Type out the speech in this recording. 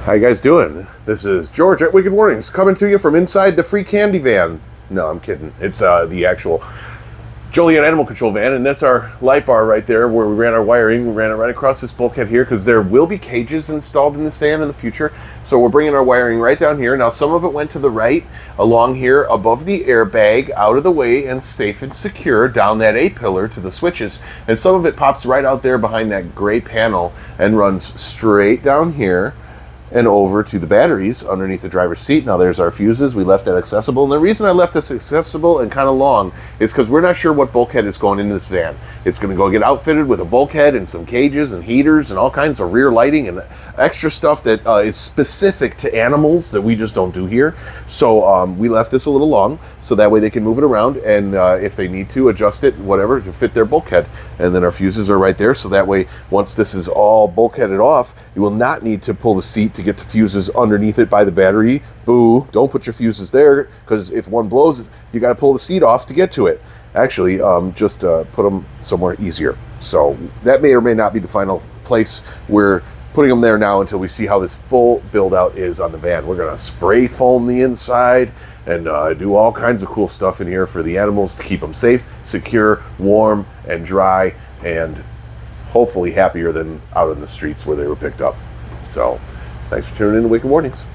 How you guys doing? This is George at Wicked Warnings, coming to you from inside the free candy van. No, I'm kidding. It's the actual Joliet Animal Control van, and that's our light bar right there where we ran our wiring. We ran it right across this bulkhead here because there will be cages installed in this van in the future. So we're bringing our wiring right down here. Now some of it went to the right along here above the airbag, out of the way and safe and secure down that A-pillar to the switches. And some of it pops right out there behind that gray panel and runs straight down here and over to the batteries underneath the driver's seat. Now there's our fuses. We left that accessible. And the reason I left this accessible and kind of long is because we're not sure what bulkhead is going into this van. It's going to go get outfitted with a bulkhead and some cages and heaters and all kinds of rear lighting and extra stuff that is specific to animals that we just don't do here. So we left this a little long so that way they can move it around and if they need to adjust it, whatever, to fit their bulkhead. And then our fuses are right there. So that way, once this is all bulkheaded off, you will not need to pull the seat to get the fuses underneath it by the battery. Boo, don't put your fuses there, because if one blows, you got to pull the seat off to get to it. Actually, just put them somewhere easier. So that may or may not be the final place. We're putting them there now until we see how this full build out is on the van. We're going to spray foam the inside and do all kinds of cool stuff in here for the animals to keep them safe, secure, warm, and dry, and hopefully happier than out in the streets where they were picked up. So thanks for tuning in to Wicked Warnings.